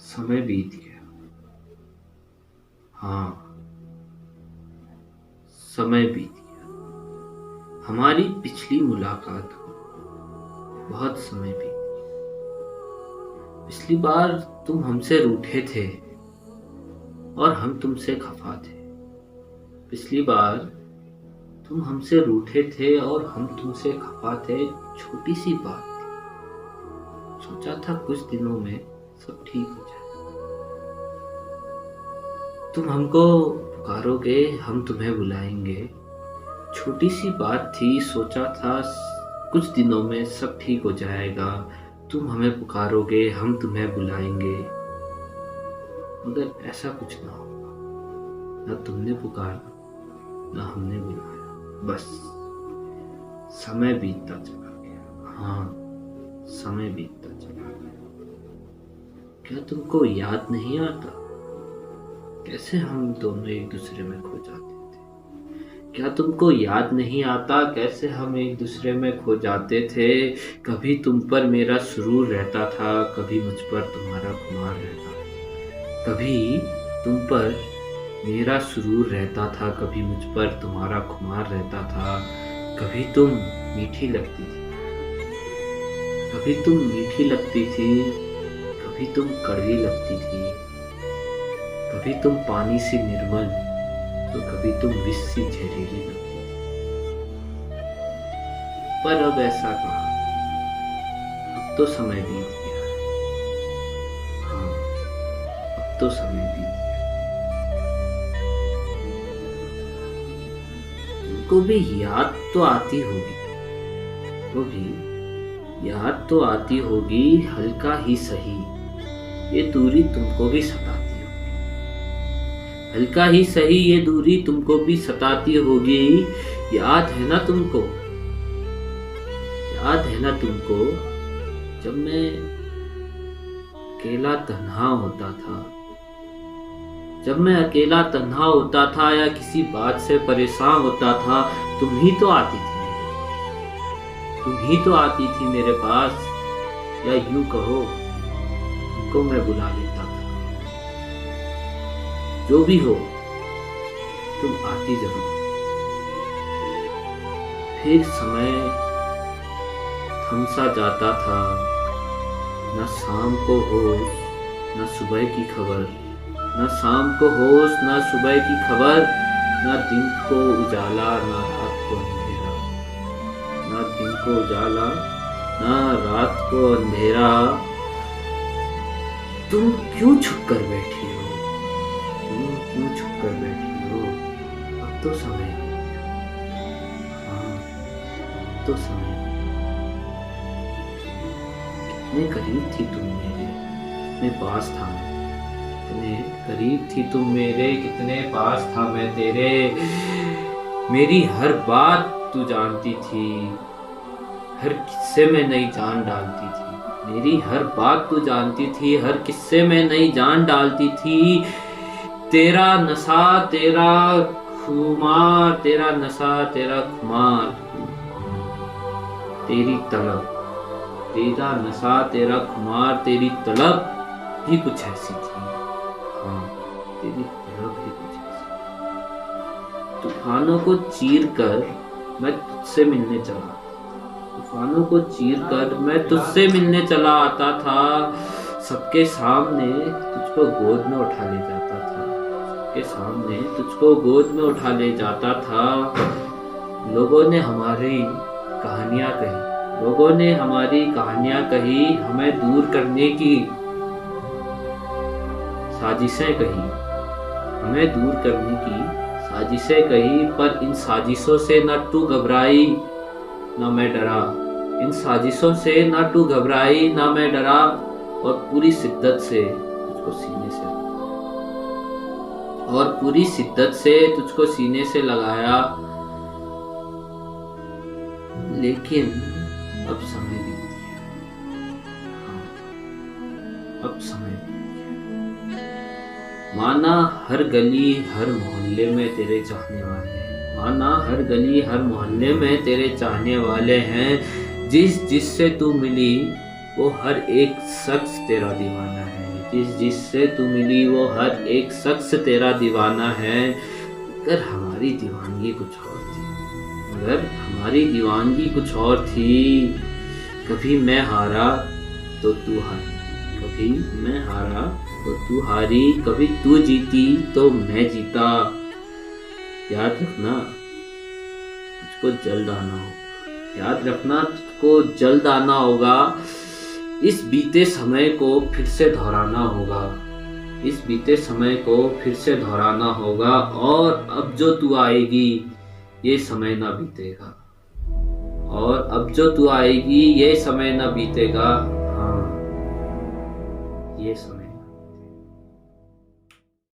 समय बीत गया। हाँ, समय बीत गया। हमारी पिछली मुलाकात को बहुत समय बीत गया। पिछली बार तुम हमसे रूठे थे और हम तुमसे खफा थे। पिछली बार तुम हमसे रूठे थे और हम तुमसे खफा थे। छोटी सी बात थी। सोचा था कुछ दिनों में सब ठीक हो जाए। तुम हमको पुकारोगे, हम तुम्हें बुलाएंगे। छोटी सी बात थी, सोचा था कुछ दिनों में सब ठीक हो जाएगा। तुम हमें पुकारोगे, हम तुम्हें बुलाएंगे। मगर ऐसा कुछ ना होगा। ना तुमने पुकारा, ना हमने बुलाया। बस समय बीतता चला गया। हाँ, समय बीतता चला गया। क्या तुमको याद नहीं आता कैसे हम दोनों एक दूसरे में खो जाते थे? क्या तुमको याद नहीं आता कैसे हम एक दूसरे में खो जाते थे? कभी तुम पर मेरा सुरूर रहता था, कभी मुझ पर तुम्हारा खुमार रहता था। कभी तुम पर मेरा सुरूर रहता था, कभी मुझ पर तुम्हारा खुमार रहता था। कभी तुम मीठी लगती थी, कभी तुम मीठी लगती थी, कभी तुम कड़वी लगती थी। कभी तुम पानी सी निर्मल, तो कभी तुम विष सी जहरीली लगती थी। पर अब ऐसा कहा, अब तो समय बीत गया है। हाँ, अब तो समय बीत गया। तुमको भी याद तो आती होगी, वो भी याद तो आती होगी, हल्का ही सही। ये दूरी तुमको भी सताती, हल्का ही सही ये दूरी तुमको भी सताती होगी। याद है ना तुमको, याद है ना तुमको, जब मैं अकेला तन्हा होता था, जब मैं अकेला तन्हा होता था या किसी बात से परेशान होता था, तुम ही तो आती थी, तुम ही तो आती थी मेरे पास। या यूं कहो, तुमको मैं बुला लेता था। जो भी हो, तुम आती जरूर। फिर समय थम सा जाता था, न शाम को होश, न सुबह की खबर। न शाम को होश, न सुबह की खबर। न दिन को उजाला, न रात को अंधेरा। न दिन को उजाला, न रात को अंधेरा। तुम क्यों छुप कर बैठी हो? तुम क्यों छुप कर बैठी हो? अब तो समय है। हाँ, अब तो समय है। कितने करीब थी तुम मेरे, कितने पास था मैं। कितने करीब थी तुम मेरे, कितने पास था मैं तेरे। मेरी हर बात तू जानती थी, हर किस्से में नई जान डालती थी। मेरी हर बात तू जानती थी, हर किस्से में नई जान डालती थी। तेरा नशा तेरा खुमार, तेरा नशा तेरा खुमार, तेरी तलब। तेरा नशा तेरा खुमार, तेरी तलब ही कुछ ऐसी थी। हाँ, तेरी तलब ही कुछ ऐसी। तूफानों को चीर कर मैं तुझसे मिलने चला, तूफानों को चीर कर मैं तुझसे मिलने चला आता था। सबके सामने तुझको गोद में उठा ले जाता था, सबके सामने तुझको गोद में उठा ले जाता था। लोगों ने हमारी कहानियां कही, लोगों ने हमारी कहानियां कही, हमें दूर करने की साजिशें कही, हमें दूर करने की साजिशें कही। पर इन साजिशों से न तू घबराई, ना मैं डरा। इन साजिशों से ना तू घबराई, ना मैं डरा। और पूरी शिद्दत से तुझको सीने से, और पूरी शिद्दत से तुझको सीने से लगाया। लेकिन अब समय बीत गया। हाँ, अब समय बीत गया। माना हर गली हर मोहल्ले में तेरे चाहने वाले हैं, माना हर गली हर मोहल्ले में तेरे चाहने वाले हैं। जिससे तू मिली वो हर एक शख्स तेरा दीवाना है, जिससे तू मिली वो हर एक शख्स तेरा दीवाना है। अगर हमारी दीवानगी कुछ और थी, अगर हमारी दीवानगी कुछ और थी, कभी मैं हारा तो तू हारी, कभी मैं हारा तो तू हारी, कभी तू जीती तो मैं जीता। याद रखना तुझको जल्द आना होगा, याद रखना तुझको जल्द आना होगा। इस बीते समय को फिर से दोहराना होगा, इस बीते समय को फिर से दोहराना होगा। और अब जो तू आएगी ये समय ना बीतेगा, और अब जो तू आएगी ये समय ना बीतेगा। हाँ, ये समय